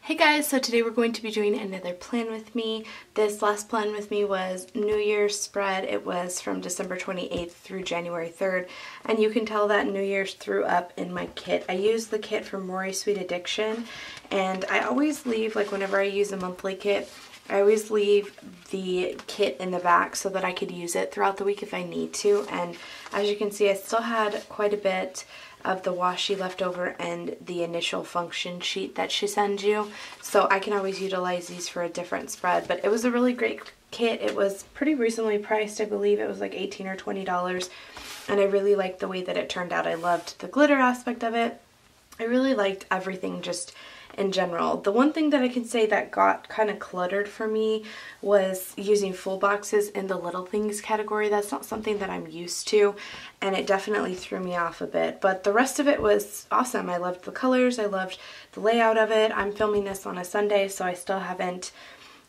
Hey guys, so today we're going to be doing another plan with me. This last plan with me was New Year's spread. It was from December 28th through January 3rd, and you can tell that New Year's threw up in my kit. I used the kit from Rory Sweet Addiction, and I always leave, like whenever I use a monthly kit, I always leave the kit in the back so that I could use it throughout the week if I need to. And as you can see, I still had quite a bit of the washi left over and the initial function sheet that she sends you, so I can always utilize these for a different spread. But it was a really great kit. It was pretty reasonably priced. I believe it was like $18 or $20, and I really liked the way that it turned out. I loved the glitter aspect of it. I really liked everything just in general. The one thing that I can say that got kind of cluttered for me was using full boxes in the little things category. That's not something that I'm used to, and it definitely threw me off a bit. But the rest of it was awesome. I loved the colors. I loved the layout of it. I'm filming this on a Sunday, so I still haven't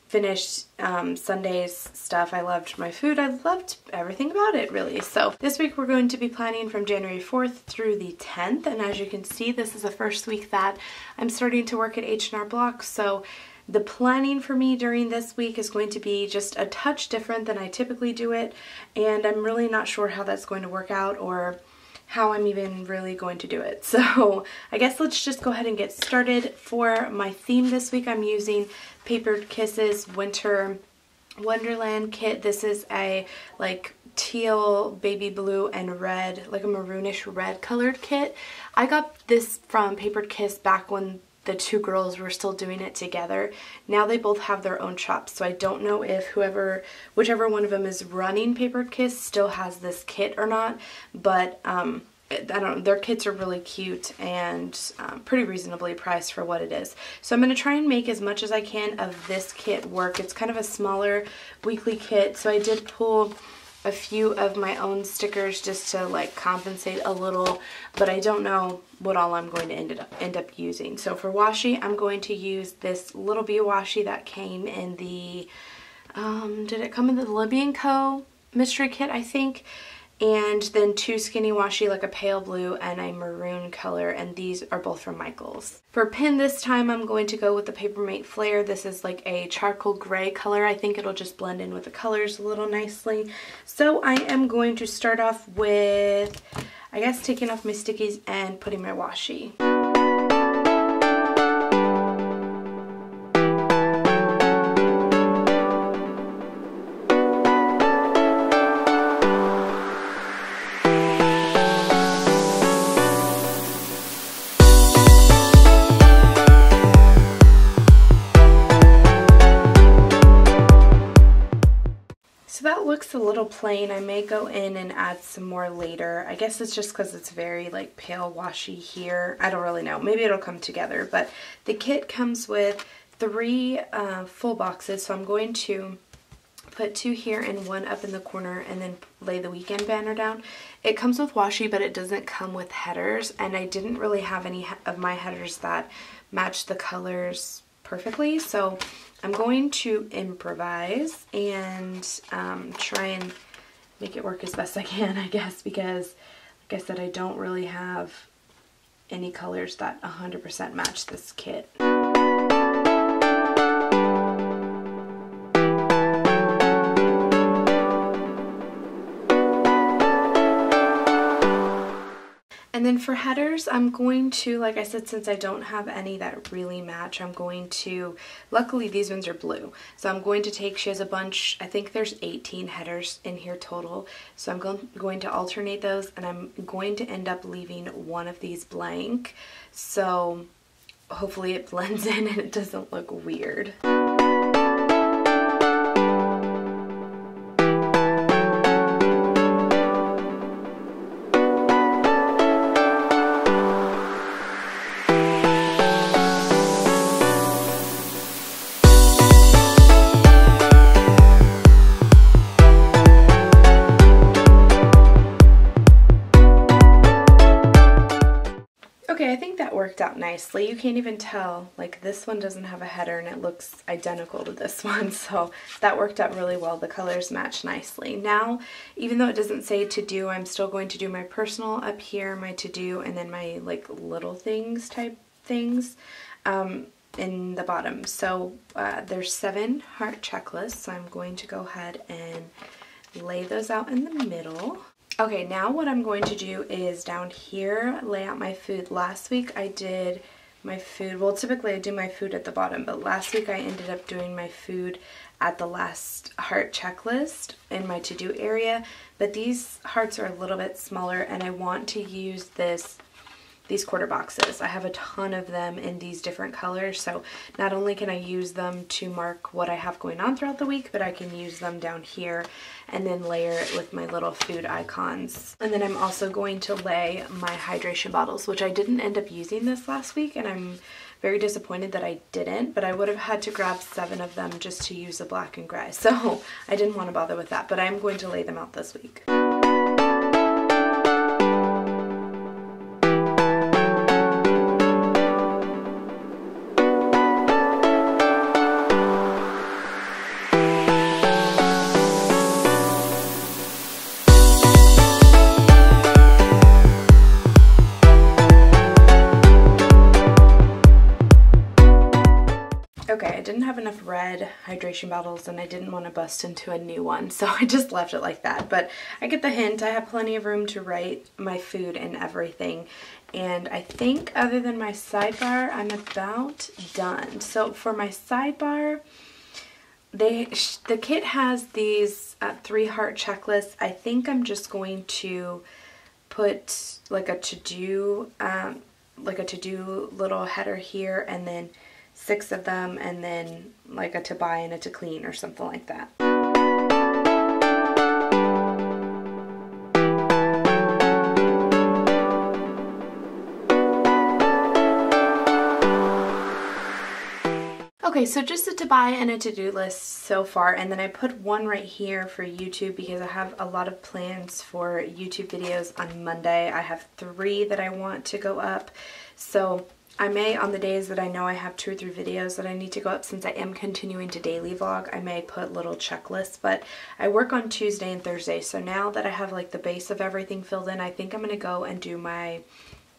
finished Sunday's stuff. I loved my food. I loved everything about it, really. So this week we're going to be planning from January 4th through the 10th, and as you can see, this is the first week that I'm starting to work at H&R Block. So the planning for me during this week is going to be just a touch different than I typically do it, and I'm really not sure how that's going to work out or how I'm even really going to do it. So I guess let's just go ahead and get started. For my theme this week, I'm using Papered Kisses Winter Wonderland kit. This is a like teal, baby blue, and red, like a maroonish red colored kit. I got this from Papered Kiss back when the two girls were still doing it together. Now they both have their own shops, so I don't know if whichever one of them is running Papered Kiss still has this kit or not, but I don't know, their kits are really cute and pretty reasonably priced for what it is. So I'm going to try and make as much as I can of this kit work. It's kind of a smaller weekly kit, so I did pull a few of my own stickers just to like compensate a little, but I don't know what all I'm going to end up using. So for washi, I'm going to use this little bee washi that came in the did it come in the Libby & Co. mystery kit, I think? And then two skinny washi, like a pale blue and a maroon color, and these are both from Michaels. For pin this time, I'm going to go with the Papermate Flare. This is like a charcoal gray color. I think it'll just blend in with the colors a little nicely. So I am going to start off with, I guess, taking off my stickies and putting my washi. Looks a little plain. I may go in and add some more later. I guess it's just because it's very like pale washi here. I don't really know. Maybe it'll come together. But the kit comes with 3 full boxes, so I'm going to put 2 here and 1 up in the corner and then lay the weekend banner down. It comes with washi, but it doesn't come with headers, and I didn't really have any of my headers that match the colors perfectly, so I'm going to improvise and try and make it work as best I can, I guess, because like I said, I don't really have any colors that 100% match this kit. And then for headers, I'm going to, like I said, since I don't have any that really match, I'm going to, luckily these ones are blue, so I'm going to take, she has a bunch, I think there's 18 headers in here total, so I'm going to alternate those, and I'm going to end up leaving one of these blank, so hopefully it blends in and it doesn't look weird. Okay, I think that worked out nicely. You can't even tell, like this one doesn't have a header and it looks identical to this one, so that worked out really well. The colors match nicely. Now, even though it doesn't say to do, I'm still going to do my personal up here, my to do, and then my like little things type things. in the bottom. So there's 7 heart checklists, so I'm going to go ahead and lay those out in the middle. Okay, now what I'm going to do is down here lay out my food. Last week I did my food, well typically I do my food at the bottom, but last week I ended up doing my food at the last heart checklist in my to-do area, but these hearts are a little bit smaller and I want to use these quarter boxes. I have a ton of them in these different colors, so not only can I use them to mark what I have going on throughout the week, but I can use them down here and then layer it with my little food icons. And then I'm also going to lay my hydration bottles, which I didn't end up using this last week, and I'm very disappointed that I didn't, but I would have had to grab 7 of them just to use the black and gray, so I didn't want to bother with that, but I'm going to lay them out this week. Okay, I didn't have enough red hydration bottles and I didn't want to bust into a new one, so I just left it like that. But I get the hint. I have plenty of room to write my food and everything. And I think other than my sidebar, I'm about done. So for my sidebar, the kit has these 3 heart checklists. I think I'm just going to put like a to-do little header here, and then 6 of them, and then like a to buy and a to clean or something like that. Okay, so just a to buy and a to-do list so far, and then I put one right here for YouTube because I have a lot of plans for YouTube videos on Monday. I have 3 that I want to go up, so I may, on the days that I know I have 2 or 3 videos that I need to go up, since I am continuing to daily vlog, I may put little checklists, but I work on Tuesday and Thursday, so now that I have like the base of everything filled in, I think I'm going to go and do my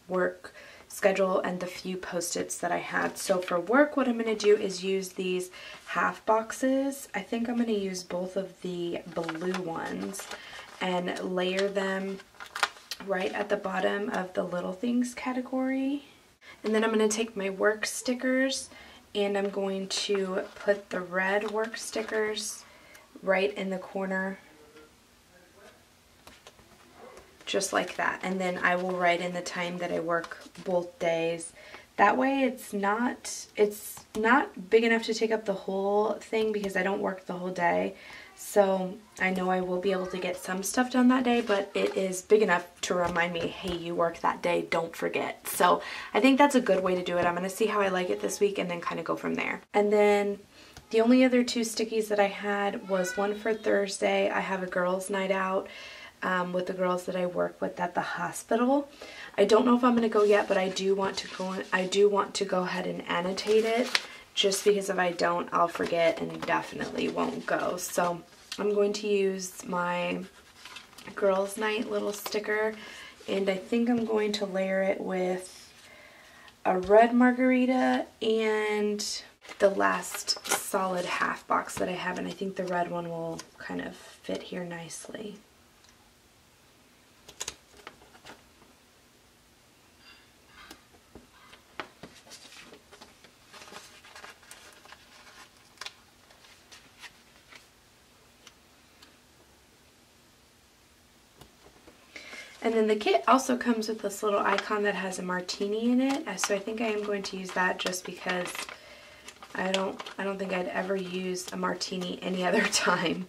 work schedule and the few post-its that I had. So for work, what I'm going to do is use these half boxes. I think I'm going to use both of the blue ones and layer them right at the bottom of the little things category. And then I'm going to take my work stickers and I'm going to put the red work stickers right in the corner, just like that. And then I will write in the time that I work both days. That way it's not big enough to take up the whole thing because I don't work the whole day. So I know I will be able to get some stuff done that day, but it is big enough to remind me, hey, you work that day, don't forget. So I think that's a good way to do it. I'm going to see how I like it this week and then kind of go from there. And then the only other 2 stickies that I had was one for Thursday. I have a girls' night out with the girls that I work with at the hospital. I don't know if I'm going to go yet, but I do want to go. I do want to go ahead and annotate it, just because if I don't, I'll forget and definitely won't go. So I'm going to use my girls' night little sticker, and I think I'm going to layer it with a red margarita and the last solid half box that I have, and I think the red one will kind of fit here nicely. And then the kit also comes with this little icon that has a martini in it, so I think I am going to use that just because I don't think I'd ever use a martini any other time.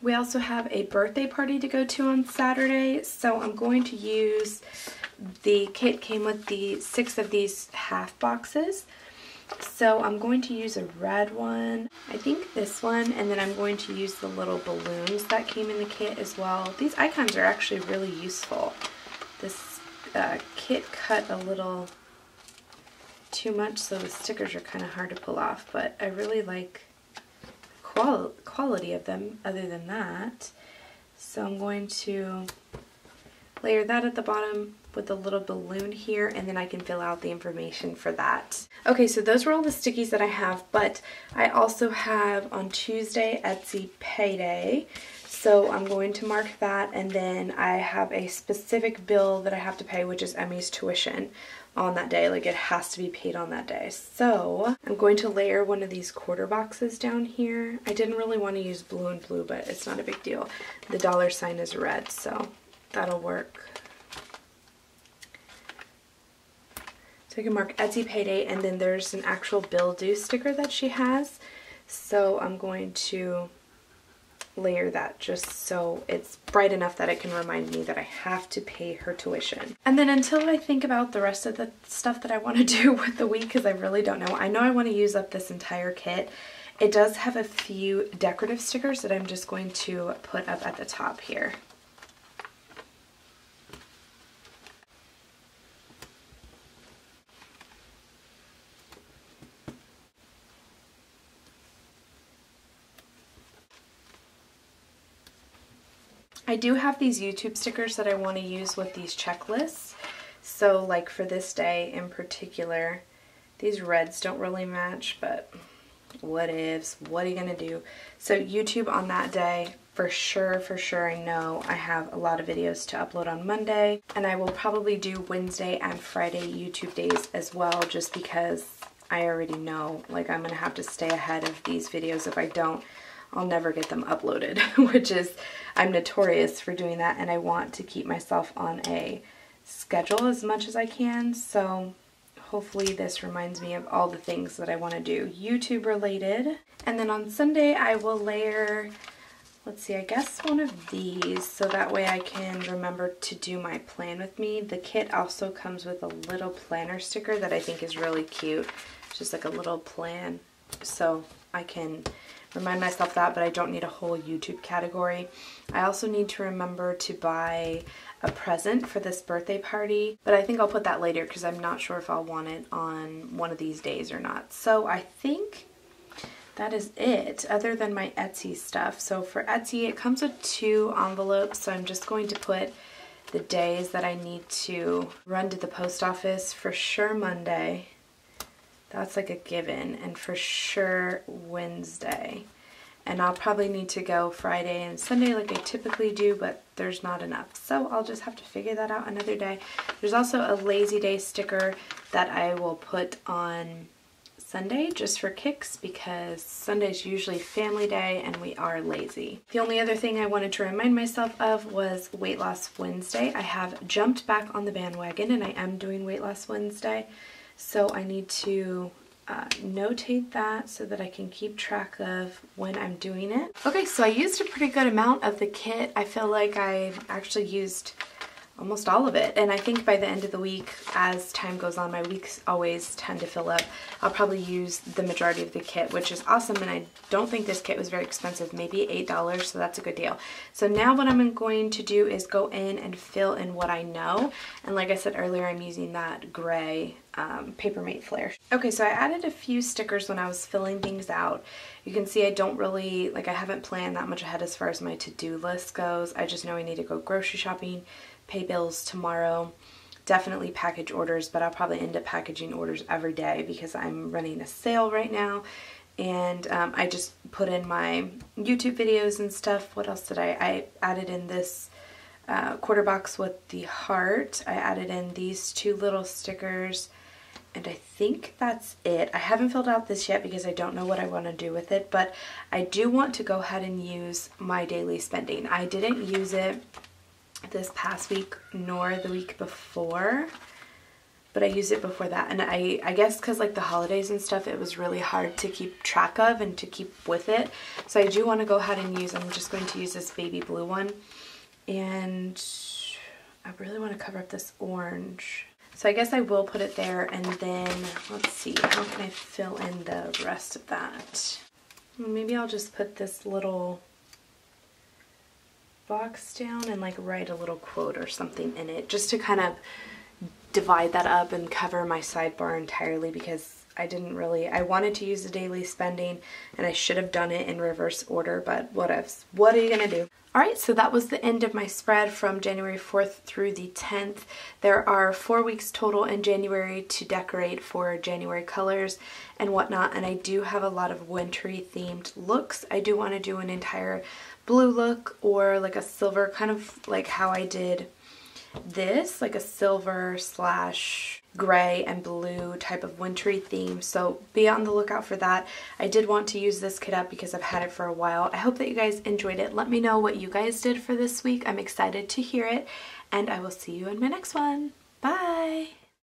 We also have a birthday party to go to on Saturday, so I'm going to use, the kit came with the 6 of these half boxes, so I'm going to use a red one, I think this one, and then I'm going to use the little balloons that came in the kit as well. These icons are actually really useful. This kit cut a little too much, so the stickers are kind of hard to pull off, but I really like the quality of them other than that. So I'm going to layer that at the bottom with a little balloon here, and then I can fill out the information for that. Okay, so those were all the stickies that I have, but I also have on Tuesday Etsy payday. So I'm going to mark that, and then I have a specific bill that I have to pay, which is Emmy's tuition on that day. Like, it has to be paid on that day. So I'm going to layer one of these quarter boxes down here. I didn't really want to use blue and blue, but it's not a big deal. The dollar sign is red, so that'll work. So I can mark Etsy payday, and then there's an actual bill due sticker that she has. So I'm going to layer that just so it's bright enough that it can remind me that I have to pay her tuition. And then until I think about the rest of the stuff that I want to do with the week, because I really don't know. I know I want to use up this entire kit. It does have a few decorative stickers that I'm just going to put up at the top here. I do have these YouTube stickers that I want to use with these checklists. So like for this day in particular, these reds don't really match, but what ifs, what are you gonna do? So YouTube on that day, for sure I know I have a lot of videos to upload on Monday, and I will probably do Wednesday and Friday YouTube days as well, just because I already know, like, I'm gonna have to stay ahead of these videos. If I don't, I'll never get them uploaded, which is, I'm notorious for doing that, and I want to keep myself on a schedule as much as I can. So hopefully this reminds me of all the things that I want to do YouTube related. And then on Sunday I will layer, let's see, I guess one of these, so that way I can remember to do my plan with me. The kit also comes with a little planner sticker that I think is really cute. It's just like a little plan, so I can remind myself that, but I don't need a whole YouTube category. I also need to remember to buy a present for this birthday party, but I think I'll put that later because I'm not sure if I'll want it on one of these days or not. So I think that is it, other than my Etsy stuff. So for Etsy, it comes with 2 envelopes, so I'm just going to put the days that I need to run to the post office. For sure Monday. That's like a given, and for sure Wednesday. And I'll probably need to go Friday and Sunday like I typically do, but there's not enough. So I'll just have to figure that out another day. There's also a lazy day sticker that I will put on Sunday just for kicks, because Sunday's usually family day and we are lazy. The only other thing I wanted to remind myself of was Weight Loss Wednesday. I have jumped back on the bandwagon and I am doing Weight Loss Wednesday. So I need to notate that so that I can keep track of when I'm doing it. Okay, so I used a pretty good amount of the kit. I feel like I actually used almost all of it, and I think by the end of the week, as time goes on, my weeks always tend to fill up. I'll probably use the majority of the kit, which is awesome, and I don't think this kit was very expensive, maybe $8, so that's a good deal. So now what I'm going to do is go in and fill in what I know, and like I said earlier, I'm using that gray Papermate Flare. Okay, so I added a few stickers when I was filling things out. You can see I don't really, like, I haven't planned that much ahead as far as my to-do list goes. I just know I need to go grocery shopping, pay bills tomorrow, definitely package orders, but I'll probably end up packaging orders every day because I'm running a sale right now. And I just put in my YouTube videos and stuff. What else did I added in this quarter box with the heart. I added in these 2 little stickers, and I think that's it. I haven't filled out this yet because I don't know what I want to do with it, but I do want to go ahead and use my daily spending. I didn't use it this past week nor the week before, but I used it before that, and I guess because like the holidays and stuff, it was really hard to keep track of and to keep with it. So I do want to go ahead and use, I'm just going to use this baby blue one, and I really want to cover up this orange. So I guess I will put it there, and then let's see, how can I fill in the rest of that? Maybe I'll just put this little box down and like write a little quote or something in it, just to kind of divide that up and cover my sidebar entirely, because I didn't really, I wanted to use the daily spending and I should have done it in reverse order, but what ifs. What are you gonna do? Alright, so that was the end of my spread from January 4th through the 10th. There are 4 weeks total in January to decorate for January colors and whatnot, and I do have a lot of wintry themed looks. I do want to do an entire blue look or like a silver, kind of like how I did this, like a silver slash gray and blue type of wintry theme, so be on the lookout for that. I did want to use this kit up because I've had it for a while. I hope that you guys enjoyed it. Let me know what you guys did for this week. I'm excited to hear it, and I will see you in my next one. Bye!